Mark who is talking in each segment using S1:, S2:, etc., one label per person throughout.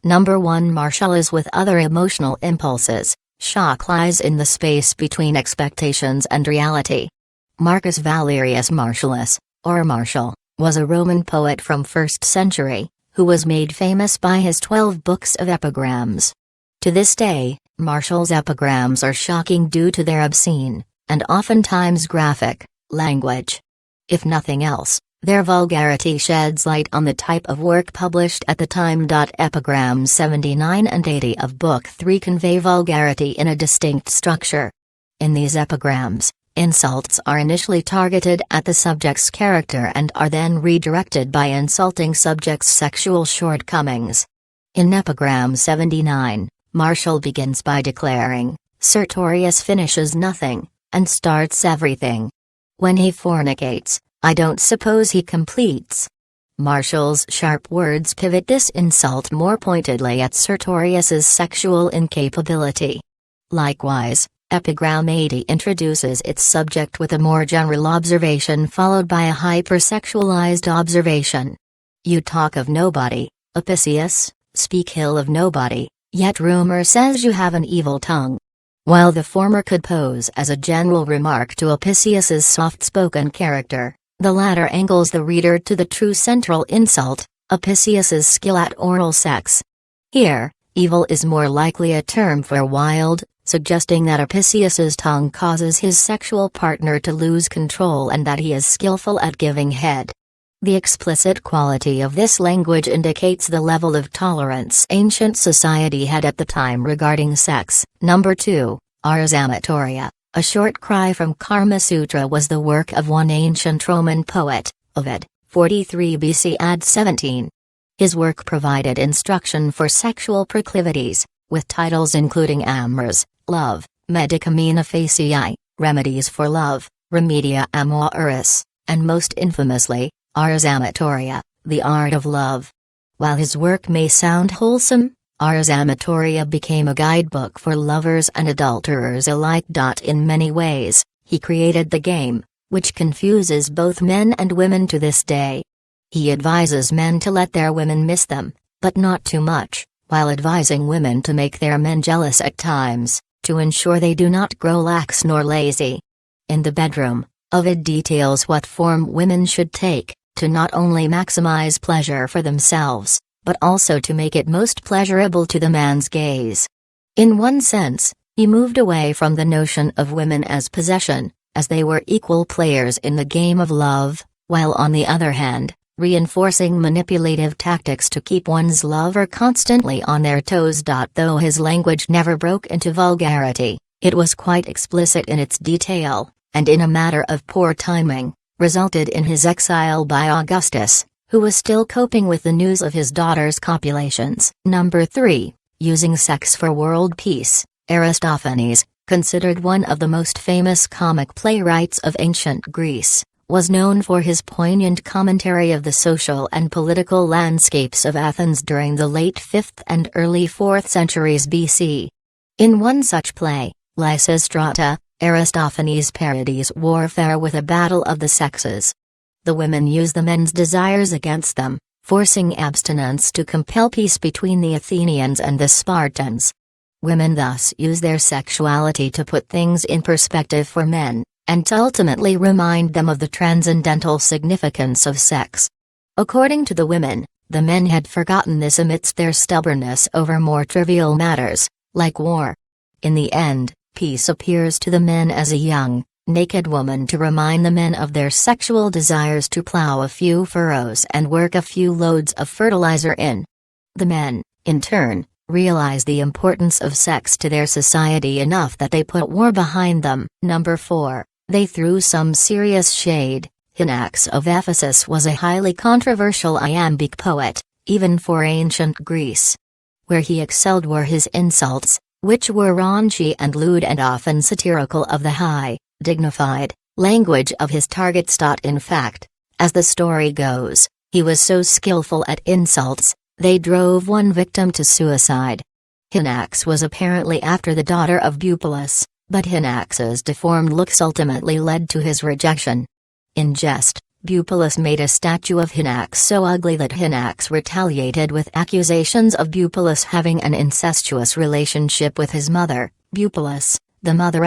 S1: Number 1. Martial is with other emotional impulses. Shock lies in the space between expectations and reality. Marcus Valerius Martialus, or Martial, was a Roman poet from 1st century, who was made famous by his 12 books of epigrams. To this day, Martial's epigrams are shocking due to their obscene, and oftentimes graphic, language. If nothing else, their vulgarity sheds light on the type of work published at the time. Epigrams 79 and 80 of Book 3 convey vulgarity in a distinct structure. In these epigrams, insults are initially targeted at the subject's character and are then redirected by insulting subject's sexual shortcomings. In Epigram 79, Martial begins by declaring, "Sertorius finishes nothing, and starts everything. When he fornicates, I don't suppose he completes." Martial's sharp words pivot this insult more pointedly at Sertorius's sexual incapability. Likewise, Epigram 80 introduces its subject with a more general observation followed by a hypersexualized observation. "You talk of nobody, Apicius, speak ill of nobody, yet rumor says you have an evil tongue." While the former could pose as a general remark to Apicius's soft-spoken character, the latter angles the reader to the true central insult, Apicius's skill at oral sex. Here, evil is more likely a term for wild, suggesting that Apicius's tongue causes his sexual partner to lose control and that he is skillful at giving head. The explicit quality of this language indicates the level of tolerance ancient society had at the time regarding sex. Number 2, Ars Amatoria, a short cry from Karma Sutra, was the work of one ancient Roman poet, Ovid, 43 BC AD 17. His work provided instruction for sexual proclivities, with titles including Amors, Love, Medicamina Faciae, Remedies for Love, Remedia Amoris, and most infamously, Ars Amatoria, the art of love. While his work may sound wholesome, Ars Amatoria became a guidebook for lovers and adulterers alike. In many ways, he created the game, which confuses both men and women to this day. He advises men to let their women miss them, but not too much, while advising women to make their men jealous at times, to ensure they do not grow lax nor lazy. In the bedroom, Ovid details what form women should take, to not only maximize pleasure for themselves, but also to make it most pleasurable to the man's gaze. In one sense, he moved away from the notion of women as possession, as they were equal players in the game of love, while on the other hand, reinforcing manipulative tactics to keep one's lover constantly on their toes. Though his language never broke into vulgarity, it was quite explicit in its detail, and in a matter of poor timing, resulted in his exile by Augustus, who was still coping with the news of his daughter's copulations. Number 3, using sex for world peace. Aristophanes, considered one of the most famous comic playwrights of ancient Greece, was known for his poignant commentary of the social and political landscapes of Athens during the late 5th and early 4th centuries BC. In one such play, Lysistrata, Aristophanes parodies warfare with a battle of the sexes. The women use the men's desires against them, forcing abstinence to compel peace between the Athenians and the Spartans. Women thus use their sexuality to put things in perspective for men, and to ultimately remind them of the transcendental significance of sex. According to the women, the men had forgotten this amidst their stubbornness over more trivial matters, like war. In the end, peace appears to the men as a young, naked woman to remind the men of their sexual desires to plow a few furrows and work a few loads of fertilizer in. The men, in turn, realize the importance of sex to their society enough that they put war behind them. Number 4, they threw some serious shade. Hinax of Ephesus was a highly controversial iambic poet, even for ancient Greece. Where he excelled were his insults, which were raunchy and lewd and often satirical of the high, dignified, language of his targets. In fact, as the story goes, he was so skillful at insults, they drove one victim to suicide. Hinax was apparently after the daughter of Bupalus, but Hinax's deformed looks ultimately led to his rejection. In jest, Bupalus made a statue of Hinax so ugly that Hinax retaliated with accusations of Bupalus having an incestuous relationship with his mother, Bupalus, the mother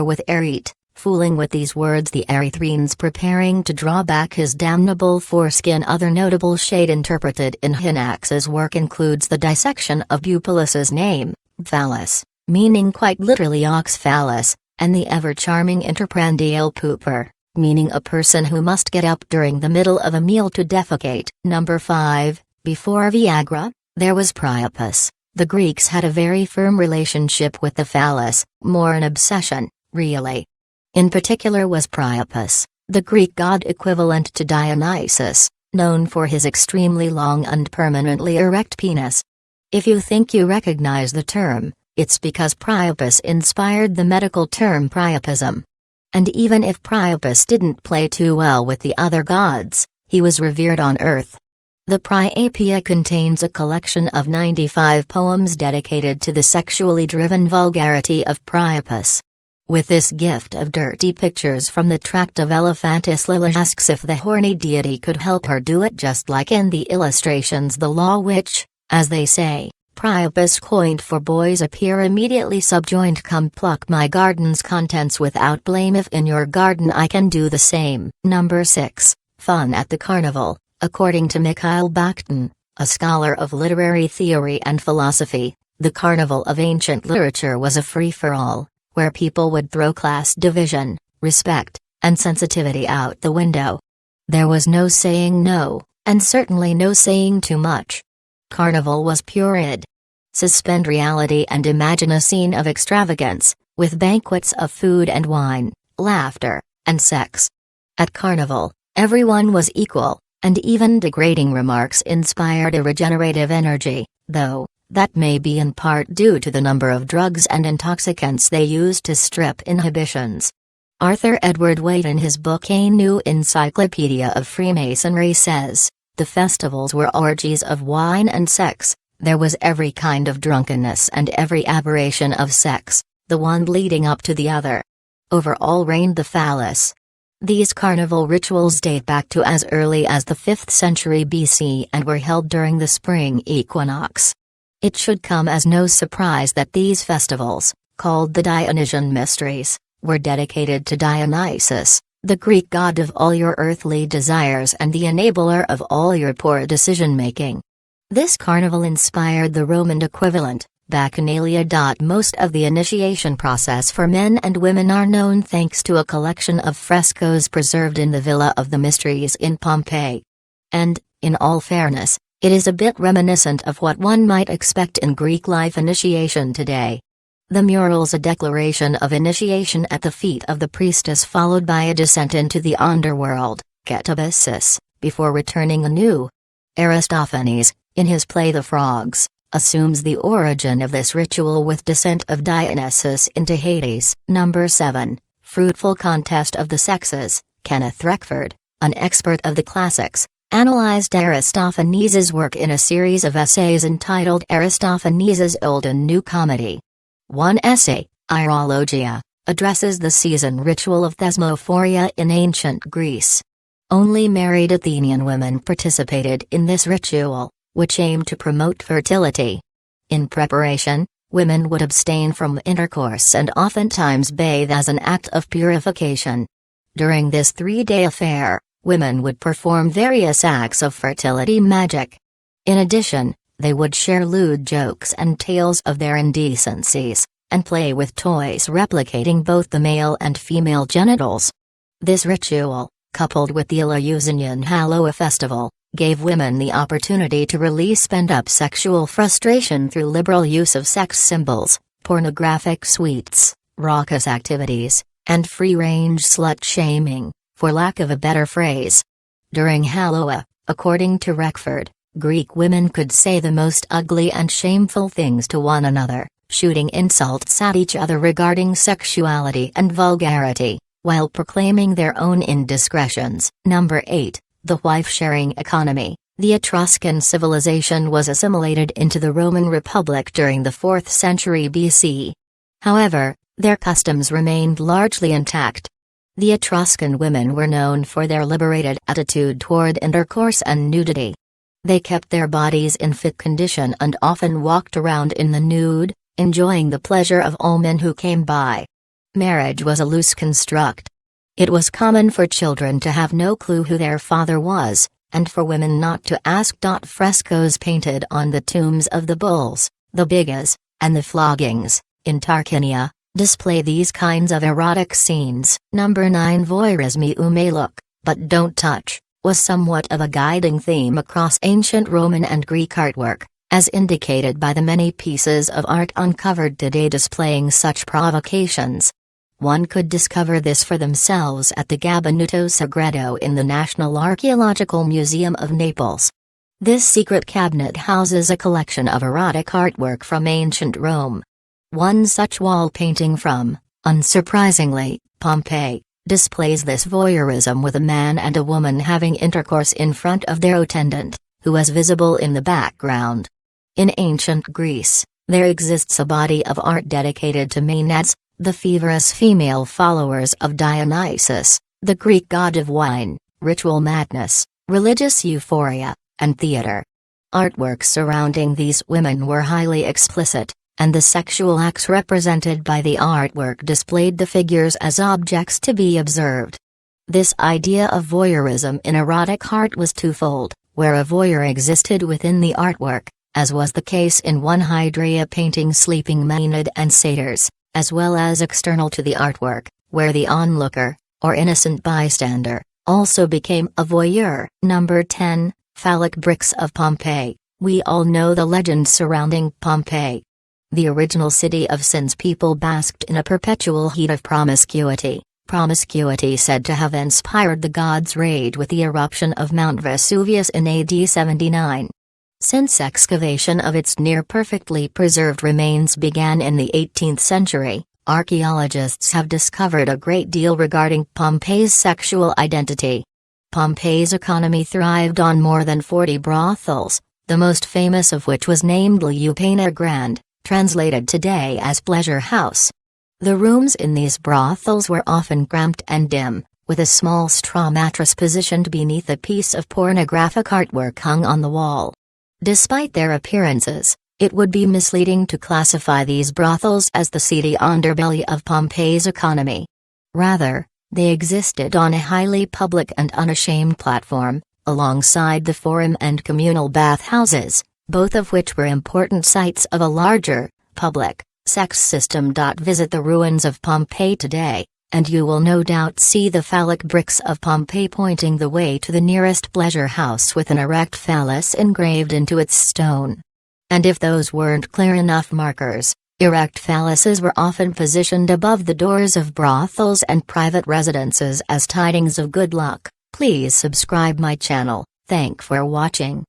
S1: with Arete. Fooling with these words the Erythreans preparing to draw back his damnable foreskin. Other notable shade interpreted in Hinax's work includes the dissection of Bupalus's name, Phallus, meaning quite literally ox phallus, and the ever-charming interprandial pooper, meaning a person who must get up during the middle of a meal to defecate. Number 5, before Viagra, there was Priapus. The Greeks had a very firm relationship with the phallus, more an obsession, really. In particular was Priapus, the Greek god equivalent to Dionysus, known for his extremely long and permanently erect penis. If you think you recognize the term, it's because Priapus inspired the medical term Priapism. And even if Priapus didn't play too well with the other gods, he was revered on earth. The Priapia contains a collection of 95 poems dedicated to the sexually driven vulgarity of Priapus. With this gift of dirty pictures from the tract of Elephantis, Lila asks if the horny deity could help her do it just like in the illustrations. The law which, as they say, Priapus coined for boys appear immediately subjoined. Come pluck my garden's contents without blame, if in your garden I can do the same. Number 6, Fun at the Carnival. According to Mikhail Bakhtin, a scholar of literary theory and philosophy, the carnival of ancient literature was a free-for-all, where people would throw class division, respect, and sensitivity out the window. There was no saying no, and certainly no saying too much. Carnival was pure id. Suspend reality and imagine a scene of extravagance, with banquets of food and wine, laughter, and sex. At Carnival, everyone was equal, and even degrading remarks inspired a regenerative energy, though that may be in part due to the number of drugs and intoxicants they used to strip inhibitions. Arthur Edward Waite in his book A New Encyclopedia of Freemasonry says, the festivals were orgies of wine and sex, there was every kind of drunkenness and every aberration of sex, the one leading up to the other. Over all reigned the phallus. These carnival rituals date back to as early as the 5th century BC and were held during the spring equinox. It should come as no surprise that these festivals, called the Dionysian Mysteries, were dedicated to Dionysus, the Greek god of all your earthly desires and the enabler of all your poor decision-making. This carnival inspired the Roman equivalent, Bacchanalia. Most of the initiation process for men and women are known thanks to a collection of frescoes preserved in the Villa of the Mysteries in Pompeii. And, in all fairness, it is a bit reminiscent of what one might expect in Greek life initiation today. The mural's a declaration of initiation at the feet of the priestess, followed by a descent into the underworld, katabasis, before returning anew. Aristophanes, in his play The Frogs, assumes the origin of this ritual with descent of Dionysus into Hades. Number 7, Fruitful Contest of the Sexes. Kenneth Reckford, an expert of the classics, analyzed Aristophanes' work in a series of essays entitled Aristophanes' Old and New Comedy. One essay, Irologia, addresses the season ritual of thesmophoria in ancient Greece. Only married Athenian women participated in this ritual, which aimed to promote fertility. In preparation, women would abstain from intercourse and oftentimes bathe as an act of purification. During this 3-day affair, women would perform various acts of fertility magic. In addition, they would share lewd jokes and tales of their indecencies, and play with toys replicating both the male and female genitals. This ritual, coupled with the Eleusinian Halloween festival, gave women the opportunity to release pent-up sexual frustration through liberal use of sex symbols, pornographic sweets, raucous activities, and free-range slut-shaming, for lack of a better phrase. During Halloween, according to Reckford, Greek women could say the most ugly and shameful things to one another, shooting insults at each other regarding sexuality and vulgarity, while proclaiming their own indiscretions. Number 8, the wife-sharing economy. The Etruscan civilization was assimilated into the Roman Republic during the 4th century BC. However, their customs remained largely intact. The Etruscan women were known for their liberated attitude toward intercourse and nudity. They kept their bodies in fit condition and often walked around in the nude, enjoying the pleasure of all men who came by. Marriage was a loose construct. It was common for children to have no clue who their father was, and for women not to ask. Frescoes painted on the tombs of the bulls, the bigas, and the floggings, in Tarquinia, display these kinds of erotic scenes. Number 9. Voyeurism. You may look, but don't touch, was somewhat of a guiding theme across ancient Roman and Greek artwork, as indicated by the many pieces of art uncovered today displaying such provocations. One could discover this for themselves at the Gabinetto Segreto in the National Archaeological Museum of Naples. This secret cabinet houses a collection of erotic artwork from ancient Rome. One such wall painting from, unsurprisingly, Pompeii, displays this voyeurism with a man and a woman having intercourse in front of their attendant, who is visible in the background. In ancient Greece, there exists a body of art dedicated to Maenads, the feverous female followers of Dionysus, the Greek god of wine, ritual madness, religious euphoria, and theater. Artworks surrounding these women were highly explicit, and the sexual acts represented by the artwork displayed the figures as objects to be observed. This idea of voyeurism in erotic art was twofold, where a voyeur existed within the artwork, as was the case in one Hydria painting sleeping Maenad and satyrs, as well as external to the artwork, where the onlooker, or innocent bystander, also became a voyeur. Number 10. Phallic bricks of Pompeii. We all know the legend surrounding Pompeii. The original city of sin's people basked in a perpetual heat of promiscuity said to have inspired the gods' rage with the eruption of Mount Vesuvius in AD 79. Since excavation of its near-perfectly preserved remains began in the 18th century, archaeologists have discovered a great deal regarding Pompeii's sexual identity. Pompeii's economy thrived on more than 40 brothels, the most famous of which was named Liupana Grande, translated today as Pleasure House. The rooms in these brothels were often cramped and dim, with a small straw mattress positioned beneath a piece of pornographic artwork hung on the wall. Despite their appearances, it would be misleading to classify these brothels as the seedy underbelly of Pompeii's economy. Rather, they existed on a highly public and unashamed platform, alongside the forum and communal bathhouses, both of which were important sites of a larger, public, sex system. Visit the ruins of Pompeii today, and you will no doubt see the phallic bricks of Pompeii pointing the way to the nearest pleasure house with an erect phallus engraved into its stone. And if those weren't clear enough markers, erect phalluses were often positioned above the doors of brothels and private residences as tidings of good luck. Please subscribe my channel. Thank for watching.